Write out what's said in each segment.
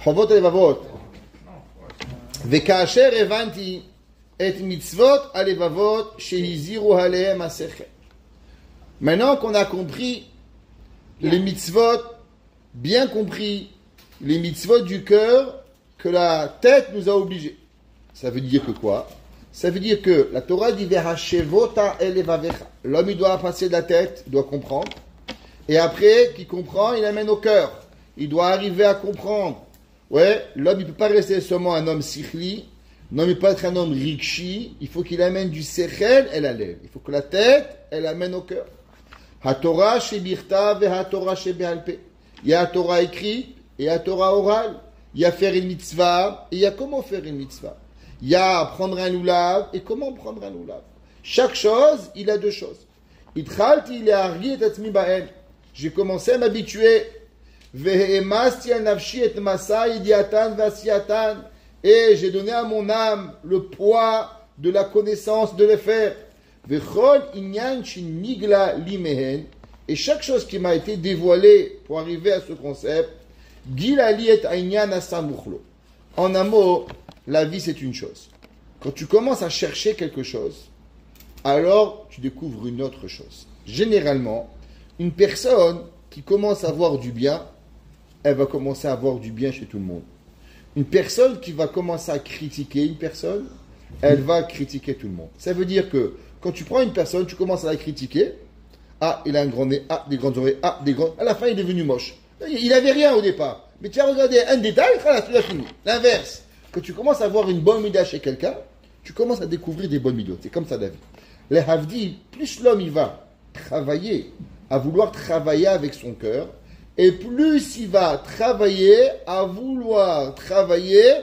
חובות הלבבות. וכאשר הבנתי את מצוות הלבבות שהזהירו עליהם השכל. Maintenant qu'on a compris les mitzvot, bien compris les mitzvot du cœur que la tête nous a obligés. Ça veut dire que quoi? Ça veut dire que la Torah dit Vehashevota elevavecha. L'homme il doit passer de la tête, il doit comprendre. Et après qu'il comprend, il amène au cœur. Il doit arriver à comprendre. Ouais, l'homme il ne peut pas rester seulement un homme sikhli. Non, mais pas être un homme rikshi. Il faut qu'il amène du sechel et la lèvre. Il faut que la tête, elle amène au cœur. HaTorah shebirta veHatorah shebealpe. Il y a la Torah écrite et la Torah orale. Il y a faire une mitzvah et il y a comment faire une mitzvah. Il y a prendre un loulav et comment prendre un loulav. Chaque chose, il a deux choses. Itchalti le'argi et atzmi ba'en. J'ai commencé à m'habituer. Ve'emasti al nafshi et masa idiatan v'asiyatan. Et j'ai donné à mon âme le poids de la connaissance de les faire. V'chol inyan shinigla limehen. Et chaque chose qui m'a été dévoilée pour arriver à ce concept, gilali et inyan asamuchlo. En un mot, la vie c'est une chose. Quand tu commences à chercher quelque chose, alors tu découvres une autre chose. Généralement, une personne qui commence à voir du bien, elle va commencer à voir du bien chez tout le monde. Une personne qui va commencer à critiquer une personne, elle va critiquer tout le monde. Ça veut dire que quand tu prends une personne, tu commences à la critiquer. Ah, il a un grand nez, ah, des grandes oreilles, ah, des grands... À la fin, il est devenu moche. Il n'avait rien au départ. Mais tu as regardé un détail, tu l'as fini. L'inverse. Quand tu commences à voir une bonne mida chez quelqu'un, tu commences à découvrir des bonnes midot. C'est comme ça, David. Les Havdi, plus l'homme il va travailler, à vouloir travailler avec son cœur, et plus il va travailler à vouloir travailler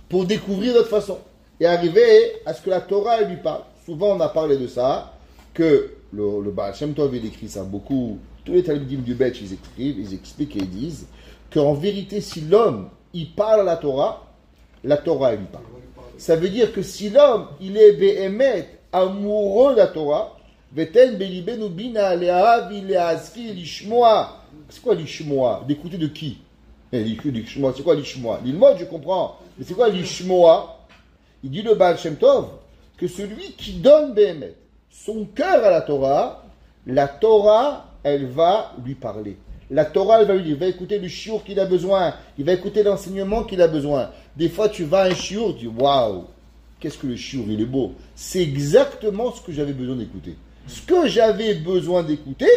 pour découvrir d'autres façons. Et arriver à ce que la Torah lui parle. Souvent on a parlé de ça, que le Baal Shem Tov il écrit ça beaucoup. Tous les talmudim du Beth ils écrivent, ils expliquent et ils disent qu'en vérité si l'homme il parle à la Torah elle lui parle. Ça veut dire que si l'homme il est béhémet, amoureux de la Torah, Veten belibenu bina le'ahav le'azki lishmoa. C'est quoi lishmoa? D'écouter de qui? C'est quoi lishmoa? L'ilmod, je comprends. Mais c'est quoi lishmoa? Il dit le Baal Shem Tov que celui qui donne béhémet son cœur à la Torah, elle va lui parler. La Torah, elle va lui dire, il va écouter le shiur qu'il a besoin, il va écouter l'enseignement qu'il a besoin. Des fois, tu vas à un shiur, tu dis, waouh, qu'est-ce que le shiur, il est beau. C'est exactement ce que j'avais besoin d'écouter. Ce que j'avais besoin d'écouter,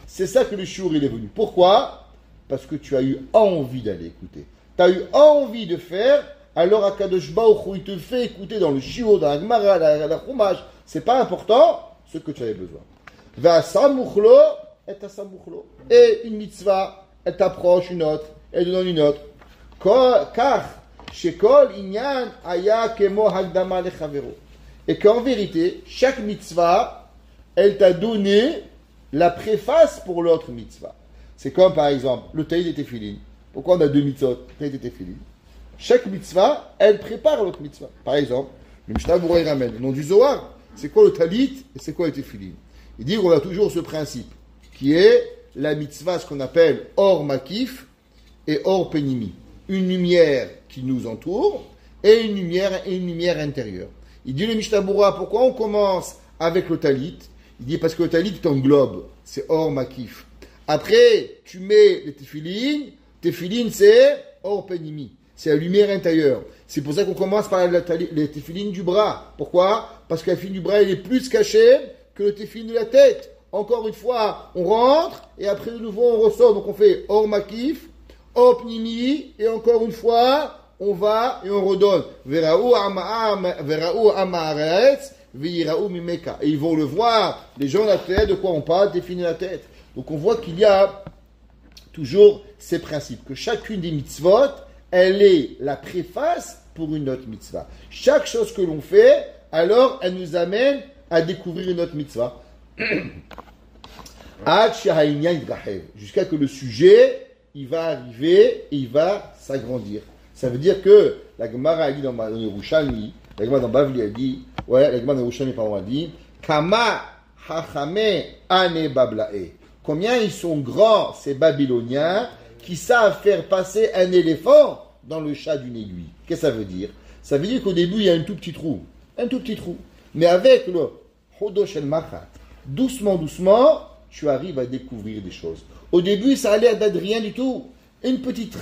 c'est ça que le shiur, il est venu. Pourquoi? Parce que tu as eu envie d'aller écouter. Tu as eu envie de faire, alors Akadosh Baruch Hu, il te fait écouter dans le shiur, dans la Gemara, la Chumash. C'est pas important, ce que tu avais besoin. Va samuchlo. Et une mitzvah, elle t'approche une autre, elle te donne une autre. Car, shekol inyan aya kemo hagdama lechavero. Et qu'en vérité, chaque mitzvah, elle t'a donné la préface pour l'autre mitzvah. C'est comme par exemple, le taïd et tefillin. Pourquoi on a deux mitzvot, taïd et tefillin? Chaque mitzvah, elle prépare l'autre mitzvah. Par exemple, le Mishnah Berurah il ramène le nom du Zohar. C'est quoi le talit et c'est quoi le tefillin? Il dit qu'on a toujours ce principe, qui est la mitzvah, ce qu'on appelle or makif et or penimi. Une lumière qui nous entoure et une lumière intérieure. Il dit le Mishnah Berurah, pourquoi on commence avec le talit? Il dit parce que le talit t'englobe, c'est or makif. Après, tu mets les tefillin c'est or penimi, c'est la lumière intérieure. C'est pour ça qu'on commence par les tefillin du bras. Pourquoi? Parce que la tefillin du bras, il est plus caché que le tefillin de la tête. Encore une fois, on rentre et après de nouveau on ressort. Donc on fait or makif, or pnimi et encore une fois on va et on redonne. Vera'u amaretz ve'ira'u mimeka. Et ils vont le voir, les gens de la tête, de quoi on parle, définir la tête. Donc on voit qu'il y a toujours ces principes, que chacune des mitzvot, elle est la préface pour une autre mitzvah. Chaque chose que l'on fait, alors elle nous amène à découvrir une autre mitzvah. Jusqu'à que le sujet il va arriver et il va s'agrandir. Ça veut dire que la Gemara a dit dans Yerushalmi, la Gemara dans Bavli a dit, la Gemara dans Yerushalmi a dit, Kama hachame ane bablae. Combien ils sont grands ces Babyloniens qui savent faire passer un éléphant dans le chat d'une aiguille. Qu'est-ce que ça veut dire? Ça veut dire qu'au début, il y a un tout petit trou. Un tout petit trou. Mais avec le Hodosh el-Machat, doucement, doucement, tu arrives à découvrir des choses. Au début, ça allait à rien du tout. Une petite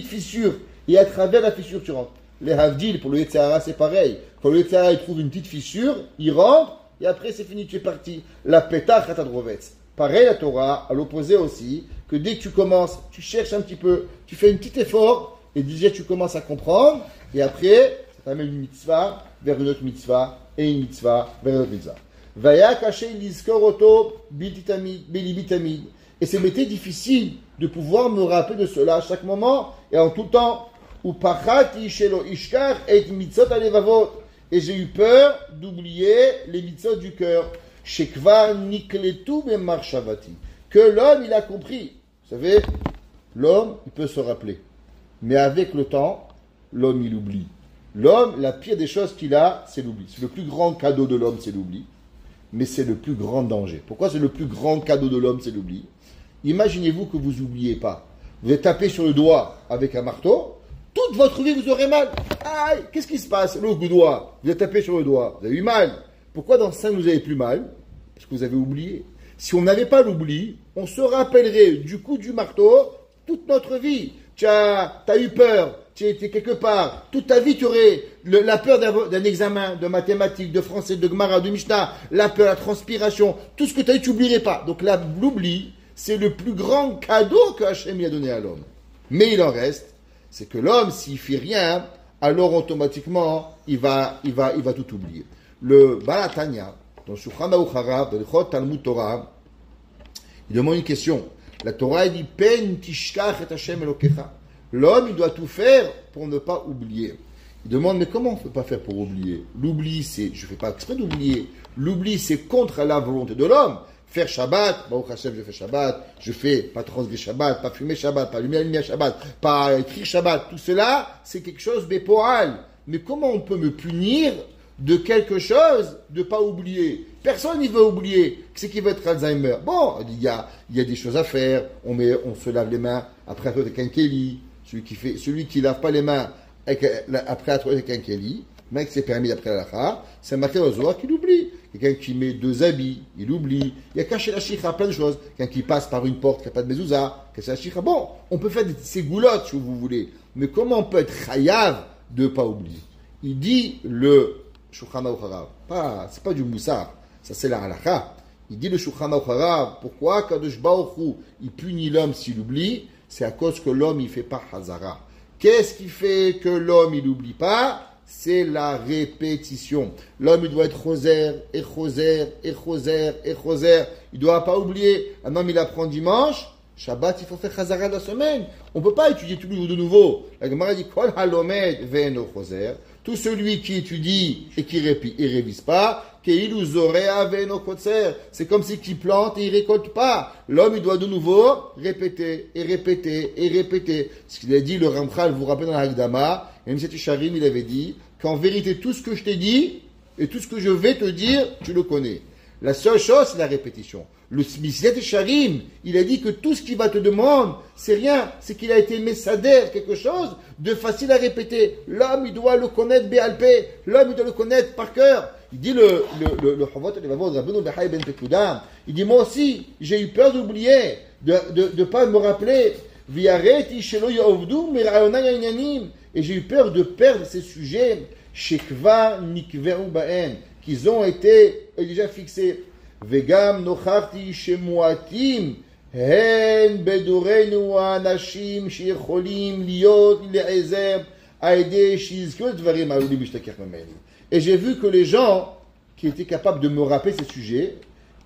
fissure. Et à travers la fissure, tu rentres. Les Havdil, pour le Yetzirah, c'est pareil. Quand le Yetzirah, il trouve une petite fissure, il rentre, et après, c'est fini, tu es parti. La Petach Atadrovetz. Pareil, la Torah, à l'opposé aussi, que dès que tu commences, tu cherches un petit peu, tu fais un petit effort, et déjà, tu commences à comprendre, et après, ça t'amène une mitzvah vers une autre mitzvah, et une mitzvah vers une autre mitzvah. Vaya caché l'iskoroto bilibitamid. Et c'est m'était difficile de pouvoir me rappeler de cela à chaque moment et en tout temps. Et j'ai eu peur d'oublier les mitzvot du cœur. Que l'homme, il a compris. Vous savez, l'homme, il peut se rappeler. Mais avec le temps, l'homme, il oublie. L'homme, la pire des choses qu'il a, c'est l'oubli. C'est le plus grand cadeau de l'homme, c'est l'oubli. Mais c'est le plus grand danger. Pourquoi c'est le plus grand cadeau de l'homme, c'est l'oubli? Imaginez-vous que vous n'oubliez pas. Vous êtes tapé sur le doigt avec un marteau, toute votre vie vous aurez mal. Aïe, qu'est-ce qui se passe? Le doigt, vous êtes tapé sur le doigt, vous avez eu mal. Pourquoi dans 5 vous n'avez plus mal? Parce que vous avez oublié. Si on n'avait pas l'oubli, on se rappellerait du coup du marteau toute notre vie. Tu as eu peur, tu étais quelque part, toute ta vie tu aurais la peur d'un examen de mathématiques, de français, de Gemara, de Mishnah, la peur, la transpiration, tout ce que tu as eu, tu n'oublierais pas. Donc là, l'oubli, c'est le plus grand cadeau que Hachem a donné à l'homme. Mais il en reste, c'est que l'homme, s'il ne fait rien, alors automatiquement, il va tout oublier. Le Balatanya, dans Shulchan Aruch Harav, dans le Chot Talmud Torah, il demande une question. La Torah dit Pen tishkach et Hashem Elokecha. L'homme, il doit tout faire pour ne pas oublier. Il demande, mais comment on ne peut pas faire pour oublier? L'oubli, c'est, je ne fais pas exprès d'oublier. L'oubli, c'est contre la volonté de l'homme. Faire Shabbat, Baruch Hashem, je fais Shabbat, je fais pas transgresser Shabbat, pas fumer Shabbat, pas allumer la lumière Shabbat, pas écrire Shabbat. Tout cela, c'est quelque chose d'époral. Mais comment on peut me punir de quelque chose de pas oublier? Personne n'y veut oublier. C'est qui veut être Alzheimer? Bon, il y a des choses à faire. On se lave les mains après avec un keli. Celui qui lave pas les mains après avec un keli, mec, c'est permis d'après la lacha, c'est marqué au Zohar qu'il oublie. Quelqu'un qui met 2 habits, il oublie. Il y a caché la chicha, plein de choses. Quelqu'un qui passe par une porte qui n'a pas de mezouza, caché la chicha. Bon, on peut faire ces goulottes si vous voulez. Mais comment on peut être chayav de ne pas oublier? Il dit le Shulchan Aruch Harav. C'est pas du moussar. Ça, c'est la halakha. Il dit le Shulchan Aruch Harav. Pourquoi Kadosh Baruch Hu, il punit l'homme s'il oublie? C'est à cause que l'homme, il fait pas hazara. Qu'est-ce qui fait que l'homme, il n'oublie pas? C'est la répétition. L'homme, il doit être choser, et choser, et choser, et choser. Il ne doit pas oublier. Un homme, il apprend dimanche. Shabbat, il faut faire chazara de la semaine. On ne peut pas étudier tous les jours de nouveau. La Gemara dit, Kol halomed ve'eno choser. Tout celui qui étudie et qui révise pas, c'est comme si qui plante et il récolte pas. L'homme, il doit de nouveau répéter et répéter et répéter. Ce qu'il a dit, le Ramchal, vous vous rappelez dans la Hagdama, et M. Tisharim, il avait dit qu'en vérité, tout ce que je t'ai dit et tout ce que je vais te dire, tu le connais. La seule chose, c'est la répétition. Le Smisiat Sharim, il a dit que tout ce qu'il va te demander, c'est rien, c'est qu'il a été messader, quelque chose de facile à répéter. L'homme, il doit le connaître béalpé, l'homme, il doit le connaître par cœur. Il dit le Chavot Levavot, Rabbeinu Bechai ben Pekudam, il dit moi aussi, j'ai eu peur d'oublier, de pas me rappeler. Viareti shelo yovdu mirayonay inyanim, et j'ai eu peur de perdre ces sujets, shekva nikveu baen, qu'ils ont été déjà fixés. Vegam nocharti shemuatim hen bedorenu anashim shecholim liot le'ezer aide shizkot dvarim alulim ishtakir mameni. Et j'ai vu que les gens qui étaient capables de me rappeler ces sujets,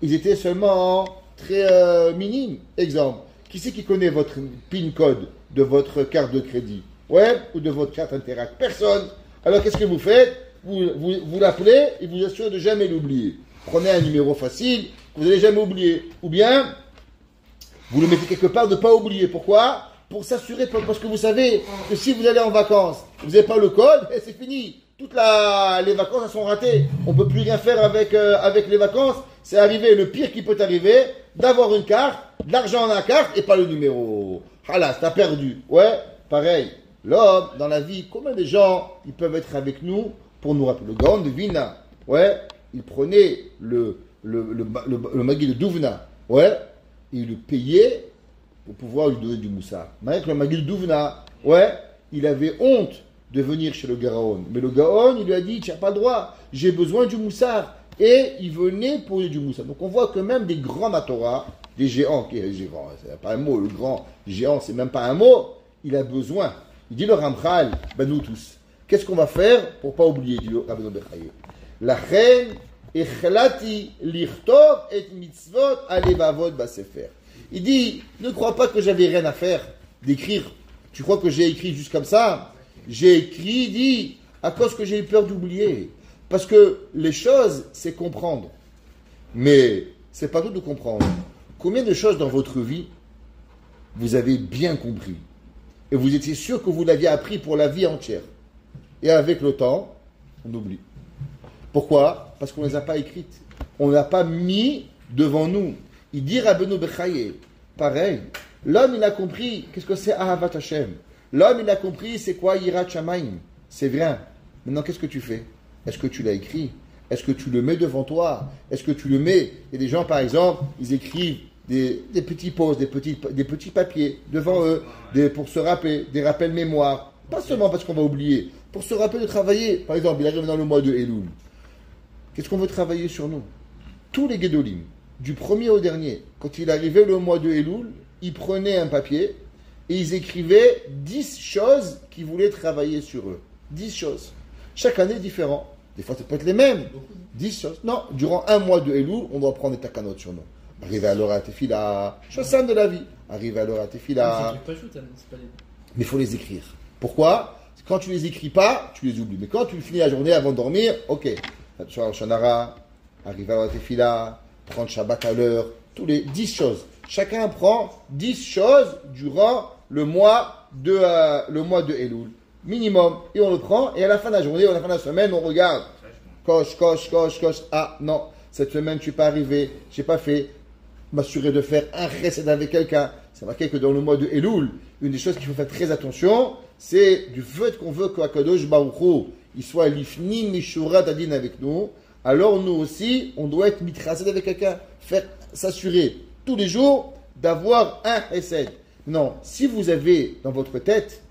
ils étaient seulement très minimes. Exemple, qui c'est qui connaît votre PIN code de votre carte de crédit? Ouais, ou de votre carte Interact? Personne. Alors qu'est-ce que vous faites? Vous l'appelez et vous assurez de jamais l'oublier. Prenez un numéro facile, que vous n'allez jamais oublier. Ou bien, vous le mettez quelque part de ne pas oublier. Pourquoi? Pour s'assurer, parce que vous savez que si vous allez en vacances, vous n'avez pas le code, et c'est fini. Toutes les vacances, elles sont ratées. On ne peut plus rien faire avec les vacances. C'est arrivé, le pire qui peut arriver, d'avoir une carte, de l'argent dans la carte et pas le numéro. Halas, t'as perdu. Ouais, pareil. L'homme, dans la vie, combien de gens, ils peuvent être avec nous pour nous rappeler. Le Gaon de Vina, ouais, il prenait le Magui de Douvna, ouais, et il le payait pour pouvoir lui donner du moussard. Malgré que le Magui de Douvna, ouais, il avait honte de venir chez le Gaon. Mais le Gaon, il lui a dit, tu n'as pas le droit, j'ai besoin du moussard. Et il venait pour lui du moussard. Donc on voit que même des grands Matorah, des géants, c'est pas un mot, le grand géant, c'est même pas un mot, il a besoin. Il dit le Ramchal, ben nous tous, qu'est-ce qu'on va faire pour ne pas oublier, dit le Rabbeinu Bechaye. La reine, echlati lichtov et mitzvot alevavot basefer. Il dit, ne crois pas que j'avais rien à faire d'écrire. Tu crois que j'ai écrit juste comme ça? J'ai écrit, dit, à cause que j'ai eu peur d'oublier. Parce que les choses, c'est comprendre. Mais c'est pas tout de comprendre. Combien de choses dans votre vie, vous avez bien compris? Et vous étiez sûr que vous l'aviez appris pour la vie entière. Et avec le temps, on oublie. Pourquoi? Parce qu'on ne les a pas écrites. On ne les a pas mis devant nous. Il dit Rabbeinu Bechaye, pareil. L'homme, il a compris qu'est-ce que c'est Ahavat Hashem. L'homme, il a compris c'est quoi Yirat Shamayim. C'est bien. Maintenant, qu'est-ce que tu fais? Est-ce que tu l'as écrit? Est-ce que tu le mets devant toi? Est-ce que tu le mets? Il y a des gens, par exemple, ils écrivent des petits posts, des petits papiers devant eux, pour se rappeler, des rappels mémoire. Pas seulement parce qu'on va oublier, pour se rappeler de travailler. Par exemple, il arrive dans le mois de Elul. Qu'est-ce qu'on veut travailler sur nous? Tous les Gedolim, du premier au dernier, quand il arrivait le mois de Elul, ils prenaient un papier et ils écrivaient 10 choses qu'ils voulaient travailler sur eux. 10 choses. Chaque année différent. Des fois, ça peut être les mêmes. 10 choses. Non, durant un mois de Elul, on doit prendre des takanotes sur nous. Arriver à l'heure à Tefila, Shossan de la vie. Arriver à l'heure à Tefila. Mais il faut les écrire. Pourquoi? Quand tu les écris pas, tu les oublies. Mais quand tu finis la journée avant de dormir, ok. Shanara, arriver à l'heure à Tefila, prendre Shabbat à l'heure, tous les 10 choses. Chacun prend 10 choses durant le mois de Elul. Minimum. Et on le prend, et à la fin de la journée, ou à la fin de la semaine, on regarde. Coche. Ah, non, cette semaine, je ne suis pas arrivé, je n'ai pas fait. M'assurer de faire un chesed avec quelqu'un. C'est marqué que dans le mois de Elul, une des choses qu'il faut faire très attention, c'est du fait qu'on veut qu'Akadosh Baruch Hu, il soit lifni mishura dadin avec nous. Alors nous aussi, on doit être mitrased avec quelqu'un. S'assurer tous les jours d'avoir un chesed. Non, si vous avez dans votre tête,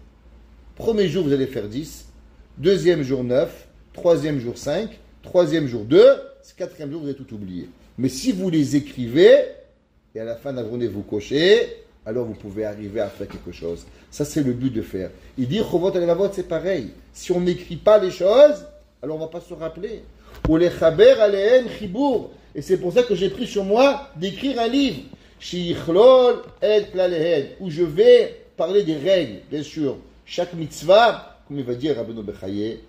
premier jour vous allez faire 10, deuxième jour 9, troisième jour 5, troisième jour 2, quatrième jour vous avez tout oublié. Mais si vous les écrivez, et à la fin de la journée vous cochez, alors vous pouvez arriver à faire quelque chose. Ça c'est le but de faire. Il dit, Chovot Alevavot, c'est pareil. Si on n'écrit pas les choses, alors on ne va pas se rappeler. Ou les chaber alehem chibour. Et c'est pour ça que j'ai pris sur moi d'écrire un livre. Sheyichlol et klalehen. Où je vais parler des règles, bien sûr. Chaque mitzvah, comme il va dire Rabbeinu Bechaye,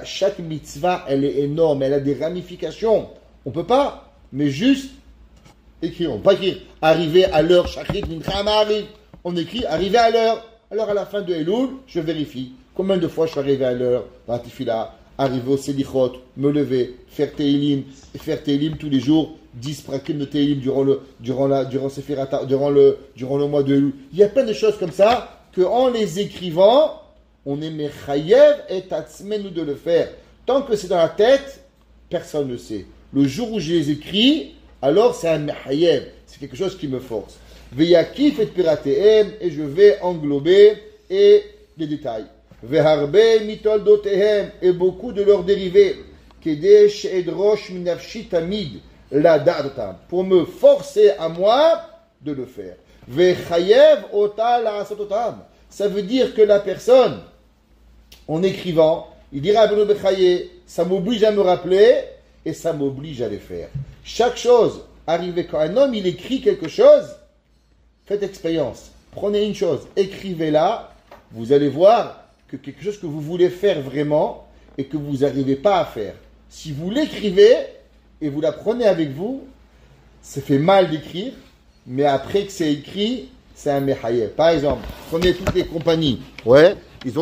chaque mitzvah, elle est énorme, elle a des ramifications. On ne peut pas, mais juste écrire. On ne peut pas écrire arriver à l'heure, shachrit mincha ma'ariv. On écrit arriver à l'heure. Alors à la fin de Elul, je vérifie combien de fois je suis arrivé à l'heure dans la tefila, arriver au selichot, me lever, faire teilim tous les jours, 10 prakim de teilim durant le mois de Elul. Il y a plein de choses comme ça que en les écrivant, on est mechayev et tatzmenu de le faire. Tant que c'est dans la tête, personne ne sait. Le jour où je les écris, alors c'est un mechayev. C'est quelque chose qui me force. Veyakif et piratehem, et je vais englober et les détails. Veharbe mitoldotehem, et beaucoup de leurs dérivés. Kedesh edrosh minafshi tamid la da'atam, pour me forcer à moi de le faire. Vechayev ota la asototam. Ça veut dire que la personne, en écrivant, il dira à Rabbeinu Bechaye, ça m'oblige à me rappeler et ça m'oblige à les faire. Chaque chose, arrivée quand un homme il écrit quelque chose, faites expérience. Prenez une chose, écrivez-la, vous allez voir que quelque chose que vous voulez faire vraiment et que vous n'arrivez pas à faire. Si vous l'écrivez et vous la prenez avec vous, ça fait mal d'écrire, mais après que c'est écrit, c'est un mechayev. Par exemple, prenez toutes les compagnies, ouais, ils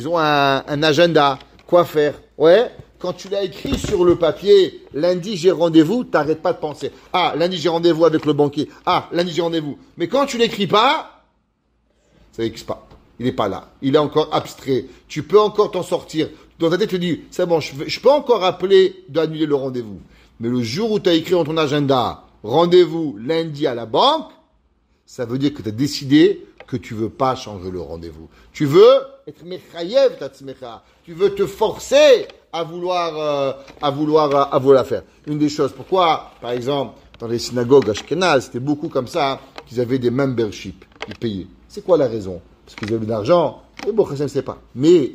ont un agenda, quoi faire, ouais. Quand tu l'as écrit sur le papier, lundi j'ai rendez-vous, t'arrêtes pas de penser. Ah, lundi j'ai rendez-vous avec le banquier. Ah, lundi j'ai rendez-vous. Mais quand tu l'écris pas, ça n'existe pas. Il n'est pas là. Il est encore abstrait. Tu peux encore t'en sortir. Dans ta tête, tu te dis, c'est bon, je peux encore appeler d'annuler le rendez-vous. Mais le jour où tu as écrit dans ton agenda, rendez-vous lundi à la banque, ça veut dire que tu as décidé que tu veux pas changer le rendez-vous. Tu veux être mechayev tatzmecha. Tu veux te forcer à vouloir faire. Une des choses. Pourquoi, par exemple, dans les synagogues ashkénazes, c'était beaucoup comme ça, qu'ils avaient des memberships. Ils payaient. C'est quoi la raison? Parce qu'ils avaient de l'argent. Et bon, je ne sais pas. Mais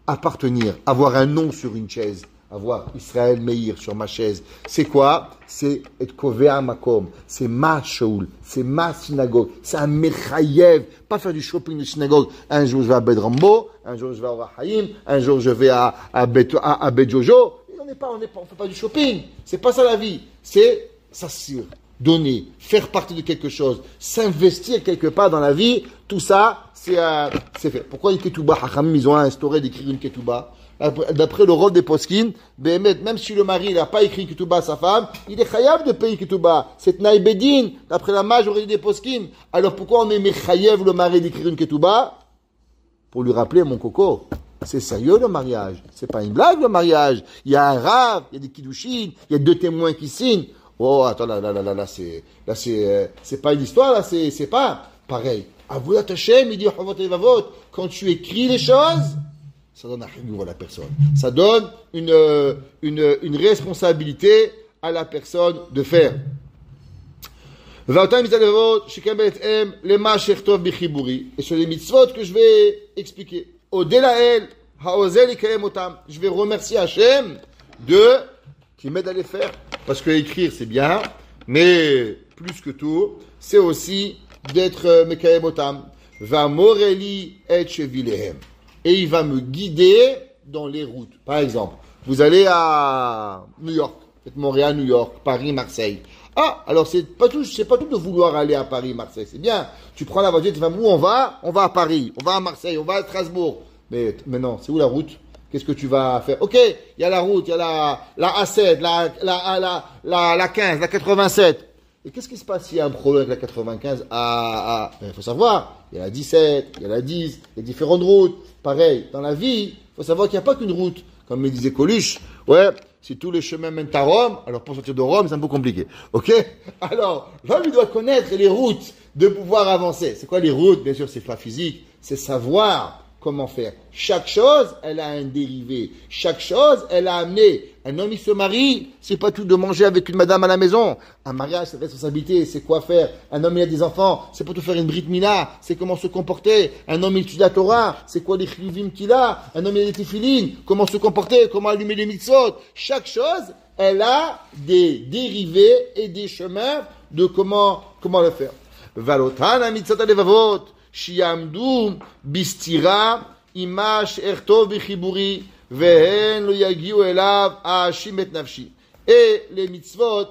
appartenir, avoir un nom sur une chaise, avoir Israël Meir sur ma chaise, c'est quoi? C'est être kovea makom, c'est ma shaul, c'est ma synagogue, c'est un mechayev, pas faire du shopping de synagogue. Un jour je vais à Bet Rambo, un jour je vais à Orachaim, un jour je vais à Bet Jojo. On fait pas du shopping. C'est pas ça la vie. C'est s'assurer, donner, faire partie de quelque chose, s'investir quelque part dans la vie. Tout ça, c'est fait. Pourquoi une ketouba, Hachamim, ils ont instauré d'écrire une ketouba? D'après le rôle des poskim, même si le mari n'a pas écrit une ketouba à sa femme, il est chayav de payer une ketouba. C'est Tnaï Bedin, d'après la majorité des poskim. Alors pourquoi on met chayav le mari d'écrire une ketouba? Pour lui rappeler, mon coco, c'est sérieux le mariage. C'est pas une blague le mariage. Il y a un rave, il y a des kiddushin, il y a 2 témoins qui signent. Oh, attends, là, c'est pas une histoire, là, c'est pas pareil. Avodat Hashem, il dit, quand tu écris les choses, ça donne un chiyuv à la personne. Ça donne une responsabilité à la personne de faire. Et sur les mitzvot que je vais expliquer. Je vais remercier Hashem qui m'aide à les faire. Parce que écrire c'est bien, mais plus que tout, c'est aussi d'être mekayem otam. Va moreli et chevilehem. Et il va me guider dans les routes. Par exemple, vous allez à New York, peut-être Montréal, New York, Paris, Marseille. Ah, alors c'est pas tout de vouloir aller à Paris, Marseille. C'est bien. Tu prends la voiture, tu vas où on va? On va à Paris, on va à Marseille, on va à Strasbourg. Mais non, c'est où la route? Qu'est-ce que tu vas faire? Ok, il y a la route, il y a la A7, la 15, la 87. Et qu'est-ce qui se passe s'il y a un problème avec la 95? Il faut savoir, il y a la 17, il y a la 10, il y a différentes routes. Pareil, dans la vie, il faut savoir qu'il n'y a pas qu'une route. Comme me disait Coluche, ouais, si tous les chemins mènent à Rome, alors pour sortir de Rome, c'est un peu compliqué. Ok? Alors, l'homme, il doit connaître les routes de pouvoir avancer. C'est quoi les routes? Bien sûr, c'est pas physique, c'est savoir comment faire. Chaque chose, elle a un dérivé. Chaque chose, elle a amené. Un homme, il se marie, c'est pas tout de manger avec une madame à la maison. Un mariage, c'est responsabilité, c'est quoi faire. Un homme, il a des enfants, c'est pas tout faire une brit mila, c'est comment se comporter. Un homme, il étudie la Torah, c'est quoi les chiyuvim qu'il a. Un homme, il a des téfilines, comment se comporter, comment allumer les mitzvot. Chaque chose, elle a des dérivés et des chemins de comment le faire. Valotana mitzvot alevavot. Shiamdu bistira imash ertov bichiburi vehen lo yagiu elav aashim et nafshi. Et les mitzvot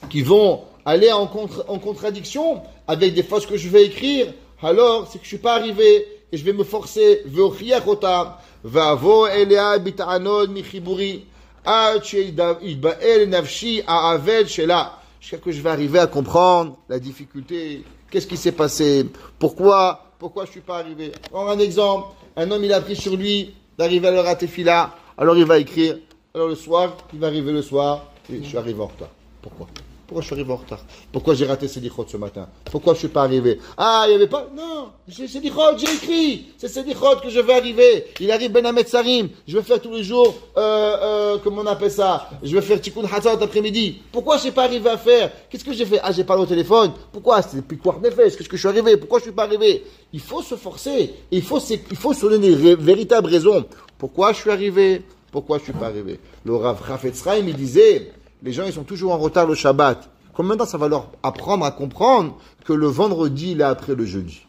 qui vont aller en contradiction avec des fois ce que je vais écrire, alors c'est que je suis pas arrivé et je vais me forcer. Veochiach otam vavo elea bit'anod michiburi ad sheidba'el nafshi a'aved shela. Jusqu'à que je vais arriver à comprendre la difficulté. Qu'est-ce qui s'est passé? Pourquoi je suis pas arrivé? Alors, un exemple. Un homme, il a pris sur lui d'arriver à l'heure à Tefila. Alors, il va écrire. Alors, le soir, il va arriver le soir. Et je suis arrivé en retard. Pourquoi je suis arrivé en retard? Pourquoi j'ai raté Sedichot ce matin? Pourquoi je suis pas arrivé? Ah, il y avait pas? Non. C'est Sedichot, j'ai écrit. C'est Sedichot que je vais arriver. Il arrive Ben Hametzarim. Je vais faire tous les jours, comment on appelle ça? Je vais faire Tikkun Hatzot après-midi. Pourquoi je suis pas arrivé à faire? Qu'est-ce que j'ai fait? Ah, j'ai parlé au téléphone. Pourquoi? C'est Pikuach Nefesh. Qu'est-ce que je suis arrivé? Pourquoi je suis pas arrivé? Il faut se forcer. Il faut se donner des véritables raisons. Pourquoi je suis arrivé? Pourquoi je suis pas arrivé? Le Rav Chafetz Chaim, il disait, les gens, ils sont toujours en retard le Shabbat. Combien de temps ça va leur apprendre à comprendre que le vendredi, il est après le jeudi?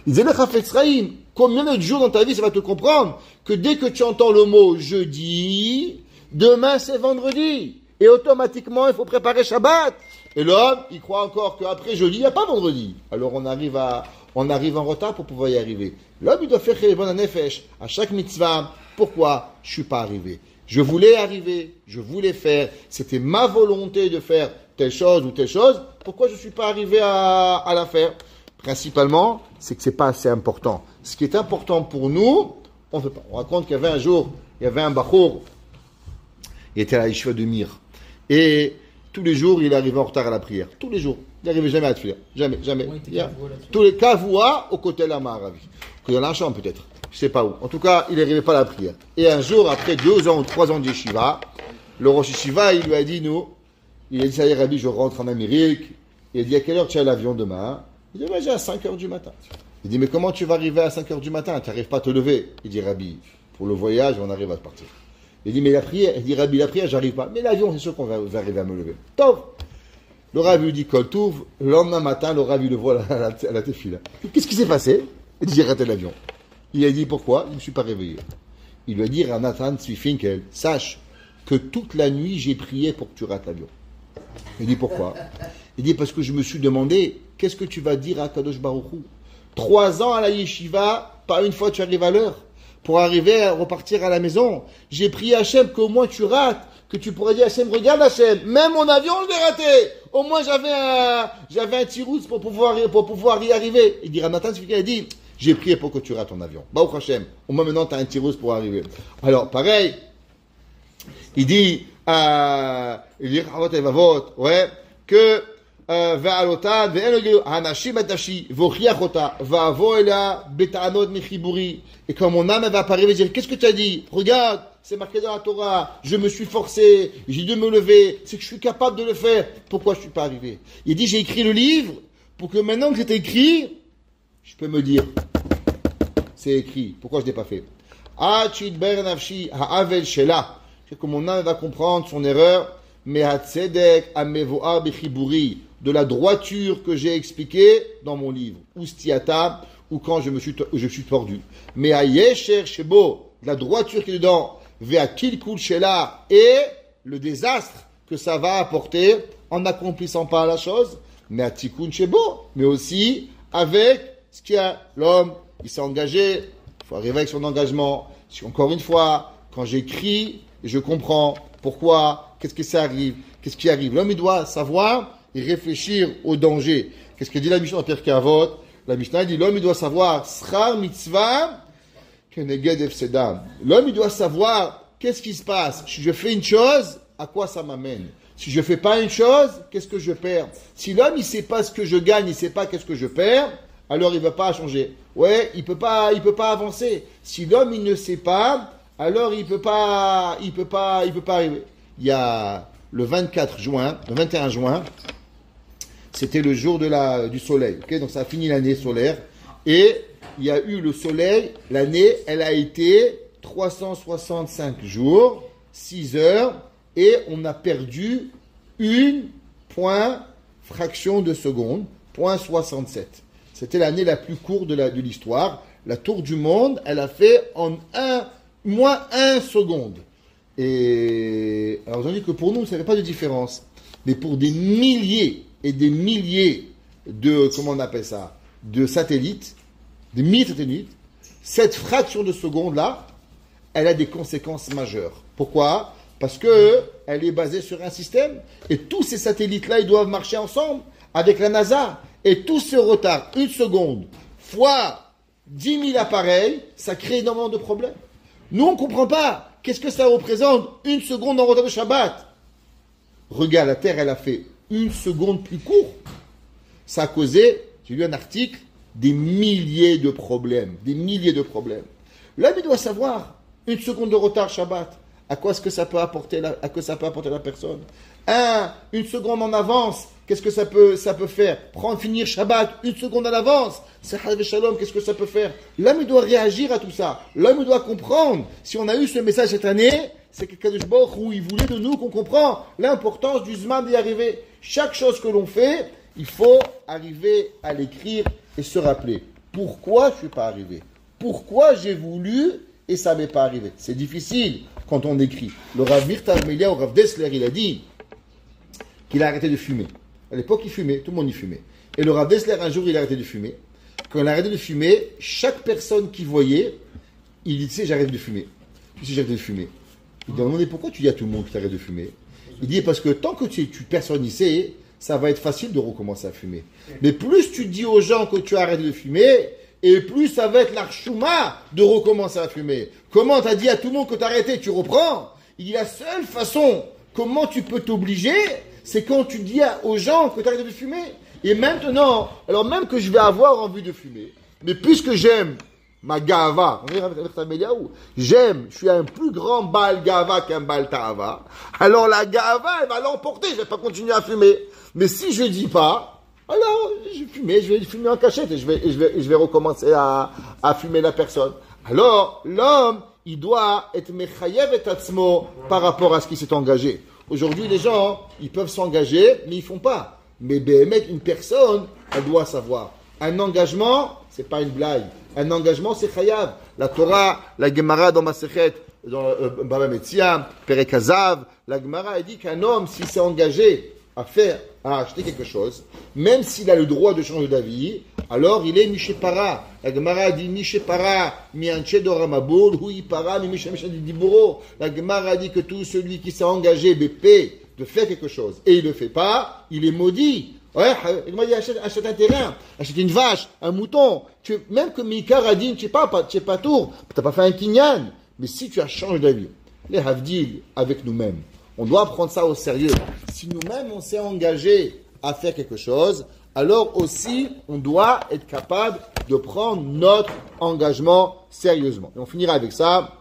Il disait, le Chafetz Chaim, combien de jours dans ta vie ça va te comprendre que dès que tu entends le mot jeudi, demain c'est vendredi. Et automatiquement, il faut préparer Shabbat. Et l'homme, il croit encore qu'après jeudi, il n'y a pas vendredi. Alors on arrive en retard pour pouvoir y arriver. L'homme, il doit faire Cheshbon Hanefesh à chaque mitzvah. Pourquoi je suis pas arrivé? Je voulais arriver, je voulais faire, c'était ma volonté de faire telle chose ou telle chose. Pourquoi je ne suis pas arrivé à la faire? principalement, c'est que c'est pas assez important. Ce qui est important pour nous, on ne fait pas. On raconte qu'il y avait un jour, il y avait un bachour, il était à la yeshiva de Mir. Et tous les jours, il arrivait en retard à la prière. Tous les jours. Il n'arrivait jamais à te faire. Jamais, jamais. Tous les Kavoua au côté de la Maharavi. Dans la chambre peut-être. Je ne sais pas où. En tout cas, il n'arrivait pas à la prière. Et un jour, après 2 ans ou 3 ans de yeshiva, le Rosh Yeshiva, il lui a dit, il a dit, ça y est, Rabbi, je rentre en Amérique. Il a dit, à quelle heure tu as l'avion demain? Il dit, j'ai à 5 heures du matin. Il dit, mais comment tu vas arriver à 5 heures du matin? Tu n'arrives pas à te lever. Il dit, Rabbi, pour le voyage, on arrive à partir. Il dit, mais la prière, il dit, Rabbi, la prière, j'arrive pas. Mais l'avion, c'est sûr qu'on va arriver à me lever. Top! Le Rabbi lui dit, Kol Touv. Le lendemain matin, le Rabbi le voit à la tefila. Qu'est-ce qui s'est passé? Il dit, j'ai raté l'avion. Il a dit, pourquoi? Je ne me suis pas réveillé. Il lui a dit, Ranathan Tzvifinkel, sache que toute la nuit, j'ai prié pour que tu rates l'avion. Il dit, pourquoi? Il dit, parce que je me suis demandé, qu'est-ce que tu vas dire à Kadosh Baruch Hu? 3 ans à la yeshiva, pas une fois tu arrives à l'heure. Pour arriver à repartir à la maison, j'ai prié Hachem qu'au moins tu rates, que tu pourrais dire Hachem, regarde Hachem, même mon avion je l'ai raté. Au moins j'avais un tirous pour pouvoir y arriver. Il dit Ranathan, il dit, j'ai prié pour que tu rates ton avion. Baruch Hachem, au moins maintenant tu as un tirous pour arriver. Alors pareil, il dit ouais, que ועלותה ואין לו גילו, האנשים את נפשי והוכיח אותה ואבוא אליה בטענות מחיבורי. Et quand mon âme va apparaître et dire, qu'est-ce que tu as dit? Regarde, c'est marqué dans la Torah, je me suis forcé, j'ai dû me lever, c'est que je suis capable de le faire, pourquoi je ne suis pas arrivé? Il dit, j'ai écrit le livre pour que maintenant que c'est écrit, je peux me dire, c'est écrit, pourquoi je ne l'ai pas fait? Achidber nafshi ha'avel shela, c'est que mon âme va comprendre son erreur, mais hatzedek amevoa bechiburi, de la droiture que j'ai expliquée dans mon livre, ou stiata, ou quand je suis tordu. Mais à yesher shebo, la droiture qui est dedans, vea kilkul shela, et le désastre que ça va apporter en n'accomplissant pas la chose, mais à tikkun shebo, mais aussi avec ce qu'il y a. L'homme, il s'est engagé, il faut arriver avec son engagement. Encore une fois, quand j'écris, je comprends pourquoi, qu'est-ce que ça arrive, qu'est-ce qui arrive. L'homme, il doit savoir et réfléchir au danger. Qu'est-ce que dit la Mishnah en Pirkei Avot? La Mishnah dit, l'homme, il doit savoir, schar mitzvah, keneged efsedam. L'homme, il doit savoir, qu'est-ce qui se passe? Si je fais une chose, à quoi ça m'amène? Si je fais pas une chose, qu'est-ce que je perds? Si l'homme, il sait pas ce que je gagne, il sait pas qu'est-ce que je perds, alors il va pas changer. Ouais, il peut pas avancer. Si l'homme, il ne sait pas, alors il peut pas arriver. Il y a le 24 juin, le 21 juin, c'était le jour du soleil. Okay, donc ça a fini l'année solaire. Et il y a eu le soleil, l'année, elle a été 365 jours, 6 heures, et on a perdu une fraction de seconde, 0,67. C'était l'année la plus courte de l'histoire. La tour du monde, elle a fait en moins 1 seconde. Et alors j'en dis que pour nous, ça fait pas de différence. Mais pour des milliers et des milliers de, comment on appelle ça, de satellites, des milliers de satellites, cette fraction de seconde-là, elle a des conséquences majeures. Pourquoi? Parce que elle est basée sur un système, et tous ces satellites-là, ils doivent marcher ensemble avec la NASA. Et tout ce retard, 1 seconde, fois 10 000 appareils, ça crée énormément de problèmes. Nous, on ne comprend pas. Qu'est-ce que ça représente 1 seconde en retard de Shabbat? Regarde, la Terre, elle a fait 1 seconde plus court. Ça a causé, j'ai lu un article, des milliers de problèmes. Des milliers de problèmes. L'homme, il doit savoir, 1 seconde de retard Shabbat, à quoi est-ce que ça peut apporter la personne? 1 seconde en avance, qu'est-ce que ça peut faire? Finir Shabbat 1 seconde en avance, c'est Chas v'Shalom, qu'est-ce que ça peut faire? L'homme, il doit réagir à tout ça. L'homme, il doit comprendre. Si on a eu ce message cette année, c'est que Kadosh Baruch Hu, il voulait de nous qu'on comprend l'importance du Zman d'y arriver. Chaque chose que l'on fait, il faut arriver à l'écrire et se rappeler. Pourquoi je ne suis pas arrivé? Pourquoi j'ai voulu et ça ne m'est pas arrivé? C'est difficile quand on écrit. Le Rav Mirtav Melia ou Rav Dessler, il a dit qu'il a arrêté de fumer. À l'époque, il fumait, tout le monde y fumait. Et le Rav Dessler, un jour, il a arrêté de fumer. Quand il a arrêté de fumer, chaque personne qui voyait, il dit, tu sais, j'arrête de fumer. Tu sais, j'arrête de fumer. Il lui a demandé, pourquoi tu dis à tout le monde que tu arrêtes de fumer? Il dit, parce que tant que personne n'y sait, ça va être facile de recommencer à fumer. Mais plus tu dis aux gens que tu arrêtes de fumer, et plus ça va être l'archouma de recommencer à fumer. Comment t'as dit à tout le monde que t'as arrêté, tu reprends? Il y a la seule façon, comment tu peux t'obliger, c'est quand tu dis aux gens que t'as arrêté de fumer. Et maintenant, alors même que je vais avoir envie de fumer, mais puisque j'aime ma gava, j'aime, je suis un plus grand bal gava qu'un bal ta'ava, alors la gava, elle va l'emporter, je vais pas continuer à fumer. Mais si je dis pas, alors je vais fumer en cachette et je vais recommencer à fumer la personne. Alors, l'homme, il doit être mechayev et atzmo par rapport à ce qui s'est engagé. Aujourd'hui, les gens, ils peuvent s'engager, mais ils font pas. Mais béhémet, une personne, elle doit savoir. Un engagement, c'est pas une blague. Un engagement, c'est chayav. La Torah, la Gemara dans Masechet, dans Baba Metzia, Perek Hazav, la Gemara, elle dit qu'un homme, s'il s'est engagé à acheter quelque chose, même s'il a le droit de changer d'avis, alors il est Mishepara. La Gemara dit Mishepara, Mianchedoramaboul, Huipara, Mishemishadiburo. La Gemara dit que tout celui qui s'est engagé, BP, de faire quelque chose, et il ne le fait pas, il est maudit. Ouais, il m'a dit achète un terrain, achète une vache, un mouton. Même que Mikar a dit, tu n'es pas tour, tu n'as pas fait un kinyan. Mais si tu as changé d'avis, les havdil avec nous-mêmes, on doit prendre ça au sérieux. Si nous-mêmes on s'est engagé à faire quelque chose, alors aussi on doit être capable de prendre notre engagement sérieusement. Et on finira avec ça.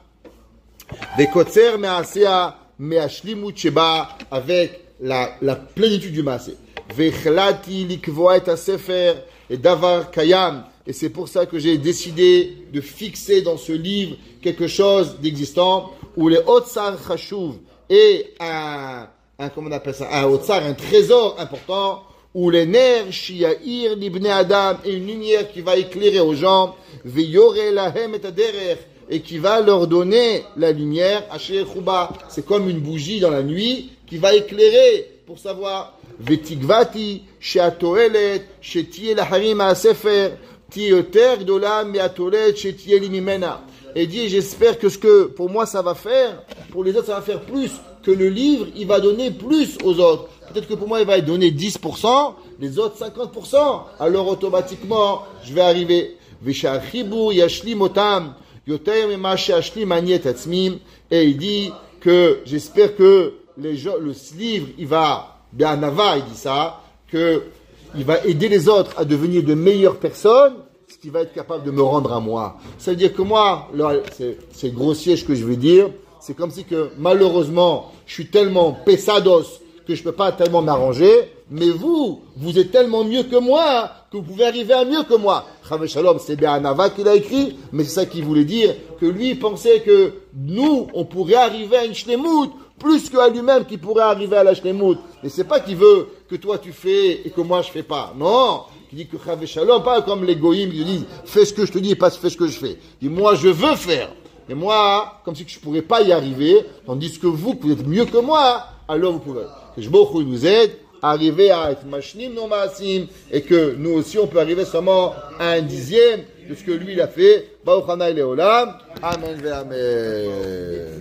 Vekotzer me'asea me'ashlimut sheba, avec la plénitude du maasé. Vechlati likvoa et sefer et davar kayam. Et c'est pour ça que j'ai décidé de fixer dans ce livre quelque chose d'existant, où les otsar chashuv et comment on appelle ça, un otsar, un trésor important, où les nerfs shiyair libne adam, et une lumière qui va éclairer aux gens, veyore lahem et aderer, et qui va leur donner la lumière, asher chuba, c'est comme une bougie dans la nuit qui va éclairer pour savoir. Vetigvati sheatoelet shetie laharim ha'sefer tioter gdola me'atolet shetie limimena. Et dit, j'espère que ce que pour moi ça va faire, pour les autres ça va faire plus, que le livre il va donner plus aux autres. Peut-être que pour moi il va donner 10%, les autres 50%. Alors automatiquement je vais arriver. V'sha'chibu yashlim otam yoter mema she'ashlim ani et atzmim. Et il dit que j'espère que le livre il va, bien Nava il dit ça, que il va aider les autres à devenir de meilleures personnes, ce qui va être capable de me rendre à moi. Ça veut dire que moi, c'est grossier ce que je veux dire, c'est comme si que malheureusement, je suis tellement pesados que je peux pas tellement m'arranger, mais vous êtes tellement mieux que moi que vous pouvez arriver à mieux que moi. Chave Shalom, c'est bien Nava qui l'a écrit, mais c'est ça qu'il voulait dire, que lui pensait que nous, on pourrait arriver à une shlemut plus qu'à lui-même qui pourrait arriver à la shlemut. Et c'est pas qu'il veut que toi tu fais et que moi je fais pas. Non, il dit que Chave Shalom, pas comme les goïms qui disent fais ce que je te dis et pas fais ce que je fais. Il dit moi je veux faire. Et moi, comme si je pourrais pas y arriver, tandis que vous êtes mieux que moi, alors vous pouvez. Que je nous aide à arriver à être machnim non maasim, et que nous aussi on peut arriver seulement à 1/10 de ce que lui il a fait. Baruch Hanai Leolam. Amen ve Amen.